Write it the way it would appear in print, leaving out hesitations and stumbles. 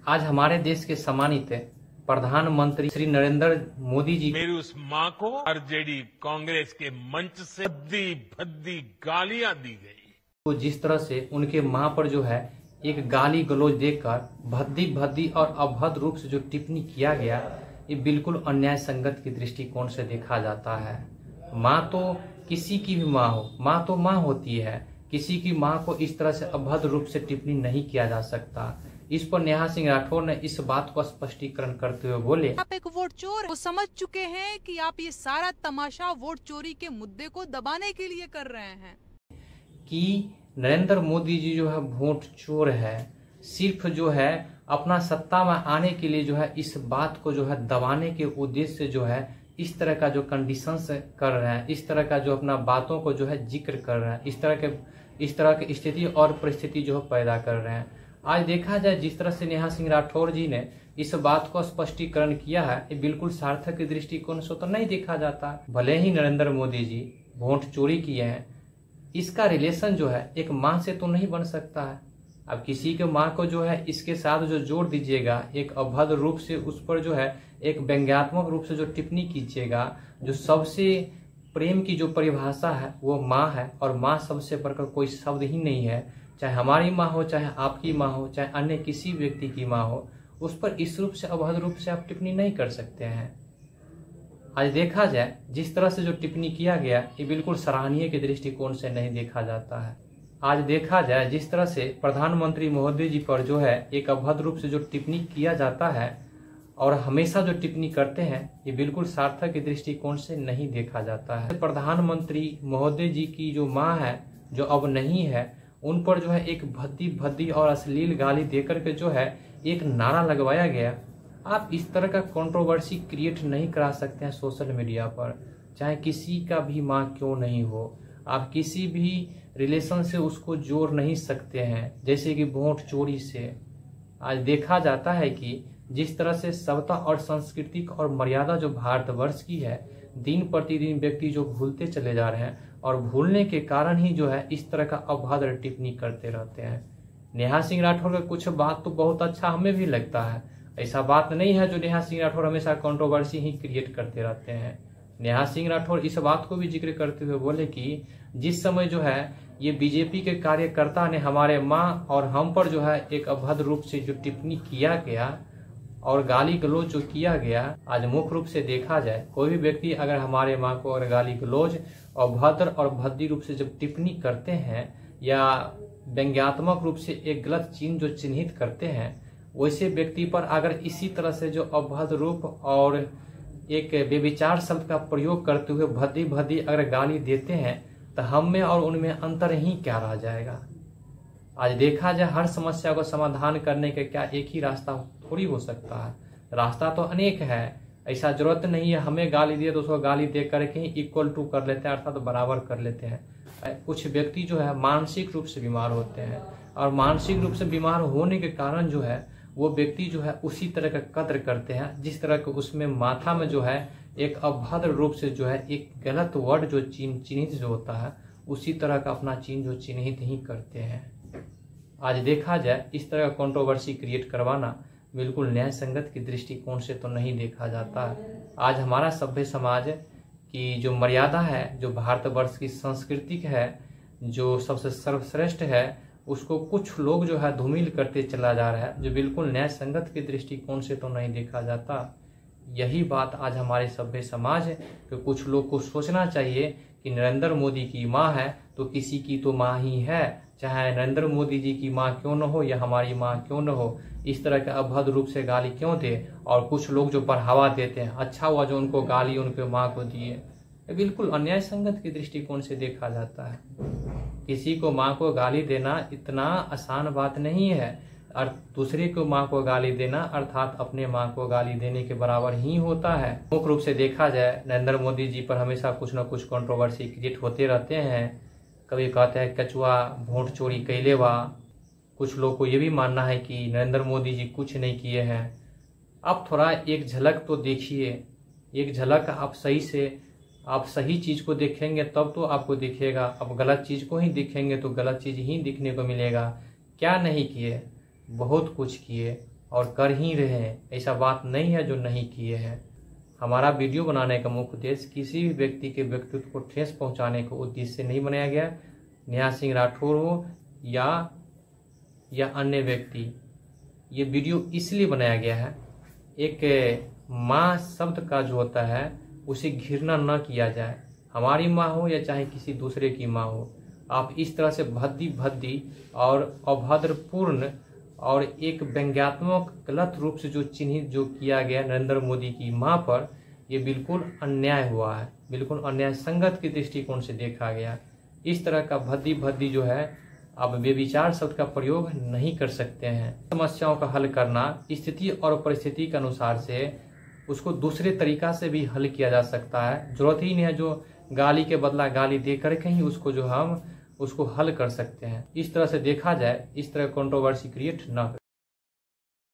आज हमारे देश के सम्मानित प्रधानमंत्री श्री नरेंद्र मोदी जी मेरी उस मां को आरजेडी कांग्रेस के मंच से भद्दी भद्दी गालियां दी गई। को जिस तरह से उनके मां पर जो है एक गाली गलौज देकर भद्दी भद्दी और अभद्र रूप से जो टिप्पणी किया गया, ये बिल्कुल अन्याय संगत की दृष्टिकोण से देखा जाता है। मां तो किसी की भी मां हो, मां तो मां होती है। किसी की मां को इस तरह से अभद्र रूप से टिप्पणी नहीं किया जा सकता। इस पर नेहा सिंह राठौर ने इस बात को स्पष्टीकरण करते हुए बोले, आप एक वोट चोर, वो समझ चुके हैं कि आप ये सारा तमाशा वोट चोरी के मुद्दे को दबाने के लिए कर रहे हैं कि नरेंद्र मोदी जी जो है वोट चोर है, सिर्फ जो है अपना सत्ता में आने के लिए जो है इस बात को जो है दबाने के उद्देश्य से जो है इस तरह का जो कंडीशंस कर रहे हैं, इस तरह का जो अपना बातों को जो है जिक्र कर रहे हैं, इस तरह की स्थिति और परिस्थिति जो है पैदा कर रहे हैं। आज देखा जाए जिस तरह से नेहा सिंह राठौर जी ने इस बात को स्पष्टीकरण किया है, ये बिल्कुल सार्थक दृष्टिकोण से तो नहीं देखा जाता। भले ही नरेंद्र मोदी जी वोट चोरी किए हैं, इसका रिलेशन जो है एक मां से तो नहीं बन सकता है। अब किसी के मां को जो है इसके साथ जो जोड़ दीजिएगा, एक अभद्र रूप से उस पर जो है एक व्यंग्यात्मक रूप से जो टिप्पणी कीजिएगा, जो सबसे प्रेम की जो परिभाषा है वो माँ है, और माँ सबसे बढ़कर कोई शब्द ही नहीं है। चाहे हमारी माँ हो, चाहे आपकी माँ हो, चाहे अन्य किसी व्यक्ति की माँ हो, उस पर इस रूप से अभद्र रूप से आप टिप्पणी नहीं कर सकते हैं। आज देखा जाए जिस तरह से जो टिप्पणी किया गया, ये बिल्कुल सराहनीय के दृष्टिकोण से नहीं देखा जाता है। आज देखा जाए जिस तरह से प्रधानमंत्री महोदय जी पर जो है एक अभद्र रूप से जो टिप्पणी किया जाता है और हमेशा जो टिप्पणी करते हैं, ये बिल्कुल सार्थक के दृष्टिकोण से नहीं देखा जाता है। प्रधानमंत्री महोदय जी की जो माँ है, जो अब नहीं है, उन पर जो है एक भद्दी भद्दी और अश्लील गाली देकर के जो है एक नारा लगवाया गया। आप इस तरह का कंट्रोवर्सी क्रिएट नहीं करा सकते हैं सोशल मीडिया पर, चाहे किसी का भी माँ क्यों नहीं हो। आप किसी भी रिलेशन से उसको जोड़ नहीं सकते हैं, जैसे कि वोट चोरी से। आज देखा जाता है कि जिस तरह से सभ्यता और सांस्कृतिक और मर्यादा जो भारतवर्ष की है, दिन प्रतिदिन व्यक्ति जो भूलते चले जा रहे हैं, और भूलने के कारण ही जो है इस तरह का अभद्र टिप्पणी करते रहते हैं। नेहा सिंह राठौर का कुछ बात तो बहुत अच्छा हमें भी लगता है, ऐसा बात नहीं है जो नेहा सिंह राठौर हमेशा कंट्रोवर्सी ही क्रिएट करते रहते हैं। नेहा सिंह राठौर इस बात को भी जिक्र करते हुए बोले कि जिस समय जो है ये बीजेपी के कार्यकर्ता ने हमारे माँ और हम पर जो है एक अभद्र रूप से जो टिप्पणी किया गया और गाली गलौज जो किया गया, आज मुख्य रूप से देखा जाए कोई भी व्यक्ति अगर हमारे माँ को अगर गाली गलौज और भद्र और भद्दी रूप से जब टिप्पणी करते हैं या व्यंग्यात्मक रूप से एक गलत चिन्ह जो चिन्हित करते हैं, वैसे व्यक्ति पर अगर इसी तरह से जो अभद्र रूप और एक बेविचार शब्द का प्रयोग करते हुए भद्दी भद्दी अगर गाली देते हैं, तो हम में और उनमें अंतर ही क्या रह जाएगा। आज देखा जाए हर समस्या को समाधान करने का क्या एक ही रास्ता थोड़ी हो सकता है, रास्ता तो अनेक है। ऐसा जरूरत नहीं है हमें गाली दिए तो उसको गाली दे करके ही इक्वल टू कर लेते हैं, अर्थात तो बराबर कर लेते हैं। कुछ व्यक्ति जो है मानसिक रूप से बीमार होते हैं, और मानसिक रूप से बीमार होने के कारण जो है वो व्यक्ति जो है उसी तरह का कद्र करते हैं, जिस तरह के उसमें माथा में जो है एक अभद्र रूप से जो है एक गलत वर्ड जो चिन्हित जो होता है, उसी तरह का अपना चिन्ह जो चिन्हित ही करते हैं। आज देखा जाए इस तरह का कंट्रोवर्सी क्रिएट करवाना बिल्कुल न्याय संगत की दृष्टिकोण से तो नहीं देखा जाता है। आज हमारा सभ्य समाज की जो मर्यादा है, जो भारतवर्ष की सांस्कृतिक है, जो सबसे सर्वश्रेष्ठ है, उसको कुछ लोग जो है धूमिल करते चला जा रहा है, जो बिल्कुल न्याय संगत के दृष्टिकोण से तो नहीं देखा जाता। यही बात आज हमारे सभ्य समाज है कि कुछ लोग को सोचना चाहिए कि नरेंद्र मोदी की माँ है तो किसी की तो माँ ही है, चाहे नरेंद्र मोदी जी की माँ क्यों न हो या हमारी माँ क्यों न हो, इस तरह के अभद्र रूप से गाली क्यों दे। और कुछ लोग जो बढ़ावा देते हैं, अच्छा हुआ जो उनको गाली उनके माँ को दिए, ये बिल्कुल अन्याय संगत के दृष्टिकोण से देखा जाता है। किसी को माँ को गाली देना इतना आसान बात नहीं है, और दूसरे को माँ को गाली देना अर्थात अपने माँ को गाली देने के बराबर ही होता है। मुख्य रूप से देखा जाए नरेंद्र मोदी जी पर हमेशा कुछ न कुछ कंट्रोवर्सी क्रिएट होते रहते हैं। कभी कहते हैं कचुआ वोट चोरी कैले बा, कुछ लोग को ये भी मानना है कि नरेंद्र मोदी जी कुछ नहीं किए हैं। अब थोड़ा एक झलक तो देखिए, एक झलक आप सही चीज को देखेंगे तब तो आपको दिखेगा। अब गलत चीज को ही देखेंगे तो गलत चीज ही दिखने को मिलेगा। क्या नहीं किए, बहुत कुछ किए। और कर ही रहे हैं। ऐसा बात नहीं है जो नहीं किए हैं। हमारा वीडियो बनाने का मुख्य उद्देश्य किसी भी व्यक्ति के व्यक्तित्व को ठेस पहुंचाने के उद्देश्य से नहीं बनाया गया। नेहा सिंह राठौर हो या अन्य व्यक्ति, ये वीडियो इसलिए बनाया गया है, एक माँ शब्द का जो होता है उसे घृणा न किया जाए। हमारी माँ हो या चाहे किसी दूसरे की माँ हो, आप इस तरह से भद्दी और अभद्रपूर्ण और एक व्यंग्यात्मक गलत रूप से जो चिन्हित जो किया गया नरेंद्र मोदी की मां पर, ये बिल्कुल अन्याय हुआ है, बिल्कुल अन्याय संगत के दृष्टिकोण से देखा गया। इस तरह का भद्दी जो है, अब व्यभिचार शब्द का प्रयोग नहीं कर सकते हैं। समस्याओं का हल करना स्थिति और परिस्थिति के अनुसार से उसको दूसरे तरीका से भी हल किया जा सकता है। जरूरत ही नहीं है जो गाली के बदला गाली दे करके ही उसको हल कर सकते हैं। इस तरह से देखा जाए, इस तरह कंट्रोवर्सी क्रिएट न